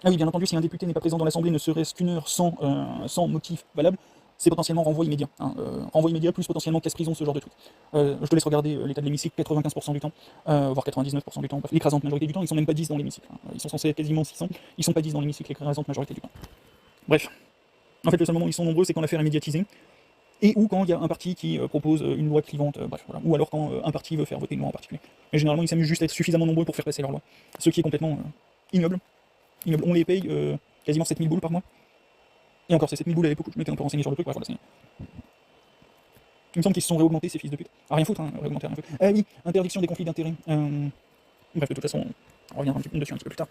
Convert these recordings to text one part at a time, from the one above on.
Ah oui, bien entendu, si un député n'est pas présent dans l'Assemblée, ne serait-ce qu'une heure sans motif valable, c'est potentiellement renvoi immédiat. Hein, renvoi immédiat plus potentiellement casse-prison, ce genre de truc. Je te laisse regarder l'état de l'hémicycle 95% du temps, voire 99% du temps, bref, l'écrasante majorité du temps, ils sont même pas 10 dans l'hémicycle. Hein. Ils sont censés être quasiment 600, ils sont pas 10 dans l'hémicycle, l'écrasante majorité du temps. Bref, en fait, le seul moment où ils sont nombreux, c'est quand l'affaire est médiatisée, et ou quand il y a un parti qui propose une loi clivante, bref, voilà. Ou alors quand un parti veut faire voter une loi en particulier. Mais généralement, ils s'amusent juste à être suffisamment nombreux pour faire passer leur loi. Ce qui est complètement ignoble. Ignoble. On les paye quasiment 7000 boules par mois. Et encore, c'est 7000 boules à l'époque où je m'étais un peu renseigné sur le truc, bref, voilà, il me semble qu'ils se sont réaugmentés, ces fils de pute. Ah, rien foutre, hein, réaugmenter, rien foutre. Ah oui, interdiction des conflits d'intérêts. Bref, de toute façon, on reviendra dessus un petit peu plus tard.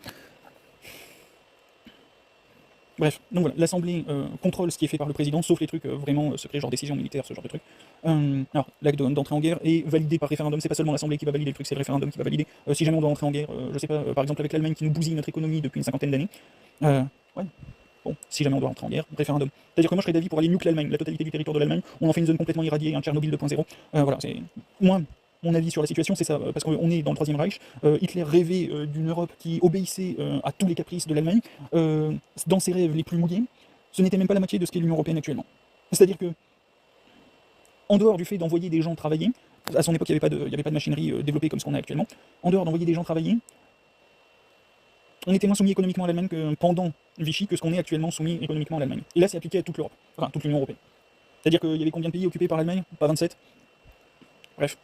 Bref, donc voilà, l'Assemblée contrôle ce qui est fait par le président, sauf les trucs vraiment secrets, genre décision militaire, ce genre de trucs. Alors, l'acte d'entrée en guerre est validé par référendum, c'est pas seulement l'Assemblée qui va valider le truc, c'est le référendum qui va valider. Si jamais on doit entrer en guerre, je sais pas, par exemple avec l'Allemagne qui nous bousille notre économie depuis une cinquantaine d'années, ouais, bon, si jamais on doit entrer en guerre, référendum. C'est-à-dire que moi je serais d'avis pour aller nuque l'Allemagne, la totalité du territoire de l'Allemagne, on en fait une zone complètement irradiée, un Tchernobyl 2.0. Voilà, c'est. Moi, mon avis sur la situation, c'est ça, parce qu'on est dans le Troisième Reich. Hitler rêvait d'une Europe qui obéissait à tous les caprices de l'Allemagne, dans ses rêves les plus mouillés. Ce n'était même pas la moitié de ce qu'est l'Union Européenne actuellement. C'est-à-dire que, en dehors du fait d'envoyer des gens travailler, à son époque il n'y avait pas de machinerie développée comme ce qu'on a actuellement, en dehors d'envoyer des gens travailler, on était moins soumis économiquement à l'Allemagne que pendant Vichy que ce qu'on est actuellement soumis économiquement à l'Allemagne. Et là c'est appliqué à toute l'Europe, enfin toute l'Union Européenne. C'est-à-dire qu'il y avait combien de pays occupés par l'Allemagne? Pas 27. Bref.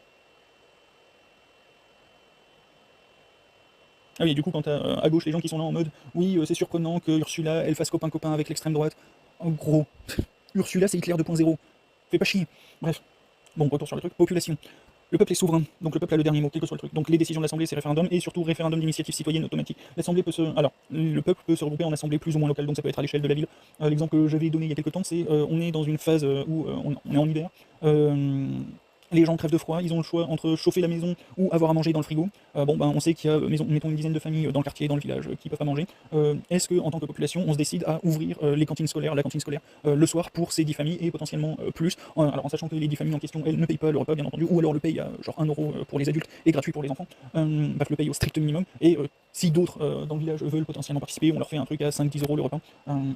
Ah oui, du coup, quand t'as à gauche les gens qui sont là en mode oui, c'est surprenant que Ursula elle fasse copain-copain avec l'extrême droite. En gros, Ursula c'est Hitler 2.0. Fais pas chier. Bref. Bon, retour sur le truc. Population. Le peuple est souverain, donc le peuple a le dernier mot, quel que soit le truc. Donc les décisions de l'Assemblée, c'est référendum, et surtout référendum d'initiative citoyenne automatique. L'Assemblée peut se. Alors, le peuple peut se regrouper en assemblée plus ou moins locale, donc ça peut être à l'échelle de la ville. L'exemple que j'avais donné il y a quelques temps, c'est on est dans une phase où on est en hiver. Les gens crèvent de froid, ils ont le choix entre chauffer la maison ou avoir à manger dans le frigo. Bon, ben, on sait qu'il y a, mettons, une dizaine de familles dans le quartier, dans le village, qui peuvent pas manger. Est-ce qu'en tant que population, on se décide à ouvrir les cantines scolaires, la cantine scolaire, le soir pour ces 10 familles et potentiellement plus, alors en sachant que les 10 familles en question, elles ne payent pas le repas, bien entendu, ou alors le payent à genre 1 € pour les adultes et gratuit pour les enfants. Bref, le paye au strict minimum. Et si d'autres dans le village veulent potentiellement participer, on leur fait un truc à 5-10 € le repas,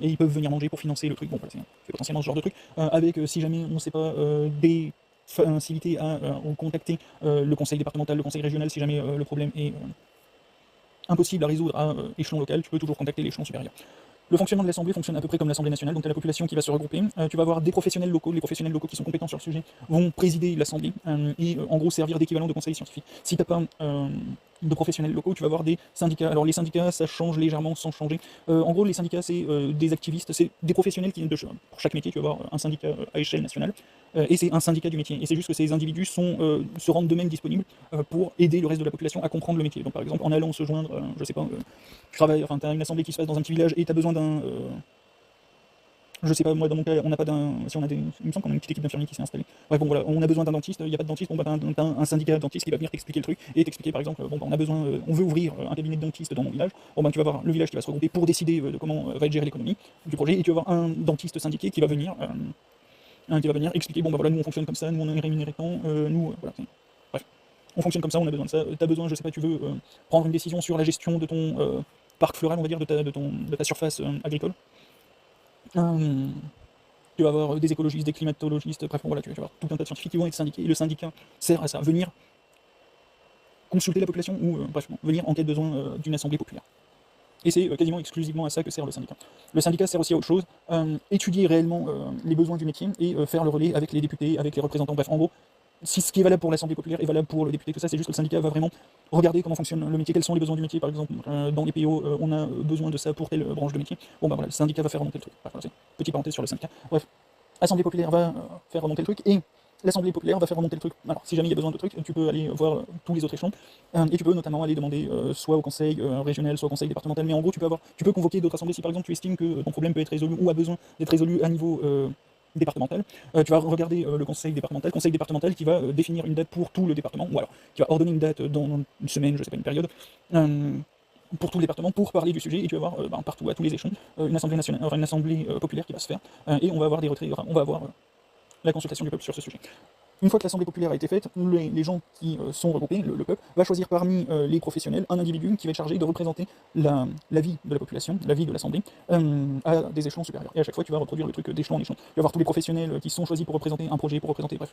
et ils peuvent venir manger pour financer le truc. Bon, voilà, c'est potentiellement ce genre de truc. Avec, si jamais on ne sait pas, des facilité à contacter le conseil départemental, le conseil régional, si jamais le problème est impossible à résoudre à échelon local, tu peux toujours contacter l'échelon supérieur. Le fonctionnement de l'Assemblée fonctionne à peu près comme l'Assemblée nationale, donc tu as la population qui va se regrouper, tu vas avoir des professionnels locaux, les professionnels locaux qui sont compétents sur le sujet vont présider l'Assemblée et en gros servir d'équivalent de conseil scientifique. Si tu n'as pas de professionnels locaux, tu vas avoir des syndicats. Alors les syndicats, ça change légèrement sans changer. En gros, les syndicats, c'est des activistes, c'est des professionnels qui, pour chaque métier, tu vas avoir un syndicat à échelle nationale, et c'est un syndicat du métier. Et c'est juste que ces individus se rendent d'eux-mêmes disponibles pour aider le reste de la population à comprendre le métier. Donc par exemple, en allant se joindre, je sais pas, tu as une assemblée qui se passe dans un petit village et tu as besoin d'un. Je sais pas, moi dans mon cas, on n'a pas d'un. Si on a des. Il me semble qu'on a une petite équipe d'infirmiers qui s'est installée. Bref, bon voilà, on a besoin d'un dentiste, il n'y a pas de dentiste, bon bah t'as un syndicat de dentistes qui va venir t'expliquer le truc et t'expliquer par exemple, bon bah on a besoin, on veut ouvrir un cabinet de dentiste dans mon village, bon bah tu vas voir le village qui va se regrouper pour décider de comment va être gérée l'économie du projet et tu vas avoir un dentiste syndiqué qui va venir expliquer, bon bah voilà, nous on fonctionne comme ça, nous on est rémunéré tant, nous, voilà. Bref, on fonctionne comme ça, on a besoin de ça, t'as besoin, je sais pas, tu veux prendre une décision sur la gestion de ton parc floral, on va dire, de ta surface agricole. Tu vas avoir des écologistes, des climatologistes, bref, bon, voilà, tu vas avoir tout un tas de scientifiques qui vont être syndiqués, et le syndicat sert à ça, venir consulter la population ou, bref, venir en quête de besoin d'une assemblée populaire. Et c'est quasiment exclusivement à ça que sert le syndicat. Le syndicat sert aussi à autre chose, étudier réellement les besoins du métier et faire le relais avec les députés, avec les représentants, bref, en gros, si ce qui est valable pour l'Assemblée populaire est valable pour le député, tout ça, c'est juste que le syndicat va vraiment regarder comment fonctionne le métier, quels sont les besoins du métier, par exemple, dans les PO, on a besoin de ça pour telle branche de métier. Bon bah voilà, le syndicat va faire remonter le truc. Bref, voilà, petite parenthèse sur le syndicat. Bref, Assemblée populaire va faire remonter le truc, et l'Assemblée populaire va faire remonter le truc. Alors, si jamais il y a besoin de trucs, tu peux aller voir tous les autres échelons, et tu peux notamment aller demander soit au conseil régional, soit au conseil départemental, mais en gros, tu peux convoquer d'autres assemblées si par exemple tu estimes que ton problème peut être résolu ou a besoin d'être résolu à niveau départemental. Tu vas regarder le conseil départemental qui va définir une date pour tout le département, ou alors qui va ordonner une date dans une semaine, je sais pas, une période, pour tout le département, pour parler du sujet, et tu vas avoir partout, à tous les échelons, une assemblée nationale, populaire qui va se faire, et on va avoir des retraits, on va avoir la consultation du peuple sur ce sujet. Une fois que l'Assemblée populaire a été faite, les gens qui sont regroupés, le peuple, va choisir parmi les professionnels un individu qui va être chargé de représenter la vie de la population, la vie de l'Assemblée, à des échelons supérieurs. Et à chaque fois, tu vas reproduire le truc d'échelon en échelon. Tu vas avoir tous les professionnels qui sont choisis pour représenter un projet, pour représenter, bref,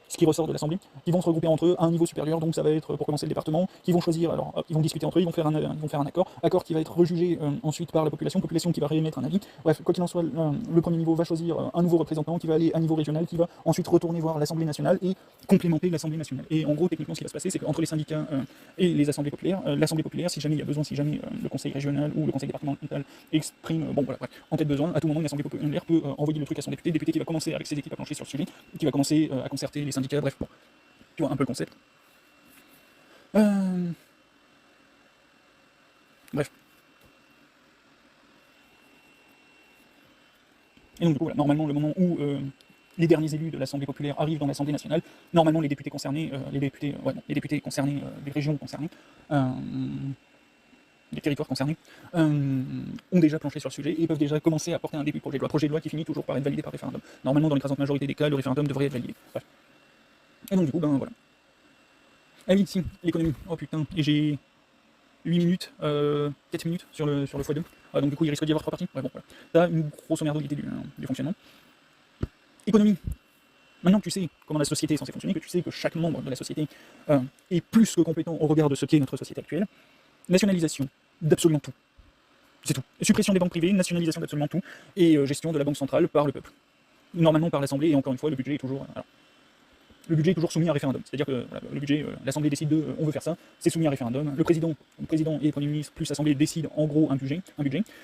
ce qui ressort de l'Assemblée, qui vont se regrouper entre eux à un niveau supérieur, donc ça va être pour commencer le département, qui vont choisir, alors ils vont discuter entre eux, ils vont faire un accord qui va être rejugé ensuite par la population qui va réémettre un avis. Bref, quoi qu'il en soit, le premier niveau va choisir un nouveau représentant qui va aller à niveau régional, qui va ensuite retourner voir l'Assemblée nationale et complémenter l'Assemblée nationale. Et en gros, techniquement, ce qui va se passer, c'est qu'entre les syndicats et les assemblées populaires, l'Assemblée populaire, si jamais il y a besoin, si jamais le conseil régional ou le conseil départemental exprime, bon voilà, bref, en tête de besoin, à tout moment, une assemblée populaire peut envoyer le truc à son député qui va commencer avec ses équipes à plancher sur le sujet, qui va commencer à concerter les syndicats, bref, bon. Tu vois un peu le concept. Bref. Et donc du coup, voilà, normalement, le moment où les derniers élus de l'Assemblée populaire arrivent dans l'Assemblée nationale, normalement les députés concernés, les députés concernés, des régions concernées, des territoires concernés, ont déjà planché sur le sujet et peuvent déjà commencer à porter un début de projet de loi qui finit toujours par être validé par référendum. Normalement, dans l'écrasante majorité des cas, le référendum devrait être validé. Bref. Et donc du coup, ben voilà. Ah oui, si, l'économie. Oh putain, et j'ai 8 minutes, 4 minutes sur le x2. Donc du coup, il risque d'y avoir 3 parties. Ouais, bon, voilà. T'as une grosso merdo idée du fonctionnement. Économie. Maintenant que tu sais comment la société est censée fonctionner, que tu sais que chaque membre de la société est plus que compétent au regard de ce qu'est notre société actuelle, nationalisation d'absolument tout. C'est tout. Suppression des banques privées, nationalisation d'absolument tout, et gestion de la banque centrale par le peuple. Normalement par l'Assemblée, et encore une fois, le budget est toujours... le budget est toujours soumis à un référendum. C'est-à-dire que voilà, le budget, l'Assemblée décide de on veut faire ça, c'est soumis à un référendum. Le président et le Premier ministre plus l'Assemblée décident en gros un budget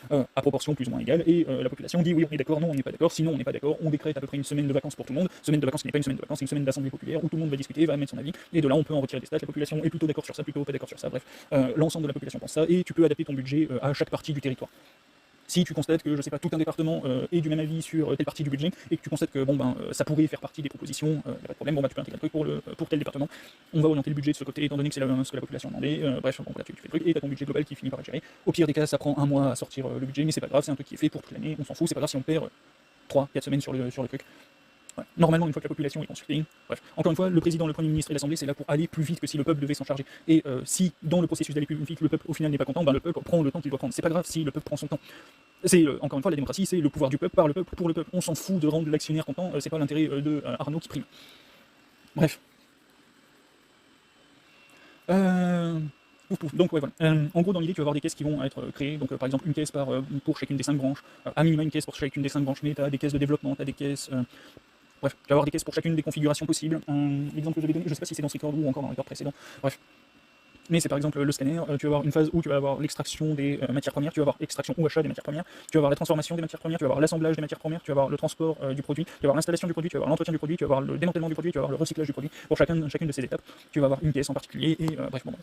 à proportion plus ou moins égale, et la population dit oui on est d'accord, non on n'est pas d'accord, sinon on n'est pas d'accord, on décrète à peu près une semaine de vacances pour tout le monde. Semaine de vacances qui n'est pas une semaine de vacances, c'est une semaine d'Assemblée populaire où tout le monde va discuter, va mettre son avis, et de là on peut en retirer des stats, la population est plutôt d'accord sur ça, plutôt pas d'accord sur ça, bref, l'ensemble de la population pense ça, et tu peux adapter ton budget à chaque partie du territoire. Si tu constates que, je sais pas, tout un département est du même avis sur telle partie du budget, et que tu constates que, bon ben, ça pourrait faire partie des propositions, y a pas de problème, bon ben, tu peux intégrer le truc pour tel département, on va orienter le budget de ce côté, étant donné que c'est ce que la population a demandé, bref, bon, voilà, tu fais le truc, et t'as ton budget global qui finit par être géré. Au pire des cas, ça prend un mois à sortir le budget, mais c'est pas grave, c'est un truc qui est fait pour toute l'année, on s'en fout, c'est pas grave si on perd 3-4 semaines sur le truc. Ouais. Normalement, une fois que la population est consultée, bref, encore une fois, le président, le Premier ministre et l'Assemblée, c'est là pour aller plus vite que si le peuple devait s'en charger. Et si, dans le processus d'aller plus vite, le peuple au final n'est pas content, ben, le peuple prend le temps qu'il doit prendre. C'est pas grave si le peuple prend son temps. C'est, encore une fois, la démocratie, c'est le pouvoir du peuple, par le peuple, pour le peuple. On s'en fout de rendre l'actionnaire content, c'est pas l'intérêt de Arnaud qui prime. Bref. Donc ouais, voilà. En gros, dans l'idée, tu vas avoir des caisses qui vont être créées, donc par exemple une caisse pour chacune des 5 branches, à minima une caisse pour chacune des 5 branches, mais tu as des caisses de développement, tu as des caisses... bref, tu vas avoir des caisses pour chacune des configurations possibles. L'exemple que j'avais donné, je ne sais pas si c'est dans ce record ou encore dans le record précédent, bref. Mais c'est par exemple le scanner, tu vas avoir une phase où tu vas avoir l'extraction des matières premières, tu vas avoir extraction ou achat des matières premières, tu vas avoir la transformation des matières premières, tu vas avoir l'assemblage des matières premières, tu vas avoir le transport du produit, tu vas avoir l'installation du produit, tu vas avoir l'entretien du produit, tu vas avoir le démantèlement du produit, tu vas avoir le recyclage du produit. Pour chacune de ces étapes, tu vas avoir une caisse en particulier, et bref, bon,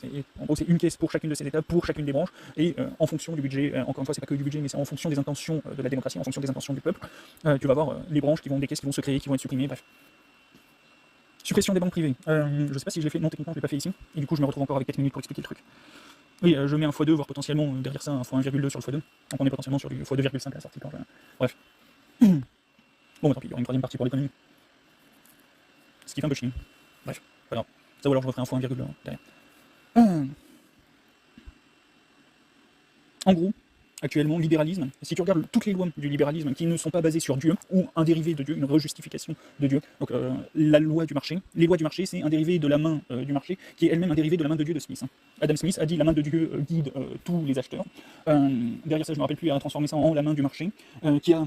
en gros c'est une caisse pour chacune de ces étapes, pour chacune des branches, et en fonction du budget, encore une fois c'est pas que du budget, mais c'est en fonction des intentions de la démocratie, en fonction des intentions du peuple, tu vas avoir les branches qui vont, des caisses qui vont se créer, qui vont être supprimées, bref. Suppression des banques privées. Je sais pas si je l'ai fait, non techniquement je l'ai pas fait ici, et du coup je me retrouve encore avec 4 minutes pour expliquer le truc. Oui, je mets un x2, voire potentiellement derrière ça un x1,2 sur le x2, donc on est potentiellement sur du x2,5 à la sortie. Bref. Bon, bah tant pis, il y aura une troisième partie pour l'économie. Ce qui fait un peu chier. Bref, pas grave. Ça ou alors je referai un x1,2 derrière. En gros, actuellement, libéralisme, si tu regardes toutes les lois du libéralisme qui ne sont pas basées sur Dieu, ou un dérivé de Dieu, une rejustification de Dieu, donc la loi du marché, les lois du marché, c'est un dérivé de la main du marché, qui est elle-même un dérivé de la main de Dieu de Smith. Adam Smith a dit la main de Dieu guide tous les acheteurs. Derrière ça, je ne me rappelle plus, il a transformé ça en la main du marché, qui a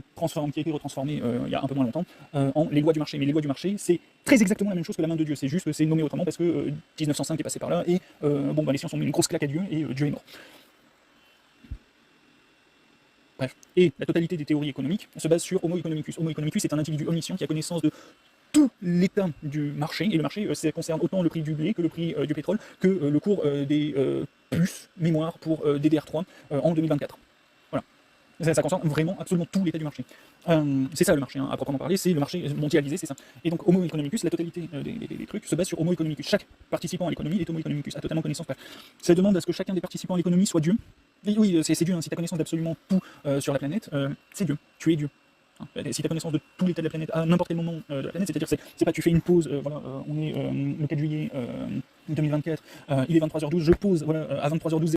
été retransformé il y a un peu moins longtemps, en les lois du marché. Mais les lois du marché, c'est très exactement la même chose que la main de Dieu, c'est juste que c'est nommé autrement parce que 1905 est passé par là, et bon, bah, les sciences ont mis une grosse claque à Dieu, et Dieu est mort. Bref. Et la totalité des théories économiques se base sur Homo economicus. Homo economicus est un individu omniscient qui a connaissance de tout l'état du marché, et le marché ça concerne autant le prix du blé que le prix du pétrole, que le cours des puces mémoire pour DDR3 en 2024. Voilà. Ça concerne vraiment absolument tout l'état du marché. C'est ça le marché, hein, à proprement parler, c'est le marché mondialisé, c'est ça. Et donc Homo economicus, la totalité des trucs se base sur Homo economicus. Chaque participant à l'économie est Homo economicus, a totalement connaissance. Ça demande à ce que chacun des participants à l'économie soit Dieu. Et oui, c'est Dieu, hein, si tu as connaissance d'absolument tout sur la planète, c'est Dieu, tu es Dieu. Hein. Si tu as connaissance de tout l'état de la planète à n'importe quel moment de la planète, c'est-à-dire c'est pas tu fais une pause, voilà, on est le 4 juillet 2024, il est 23h12, je pose, voilà, à 23h12.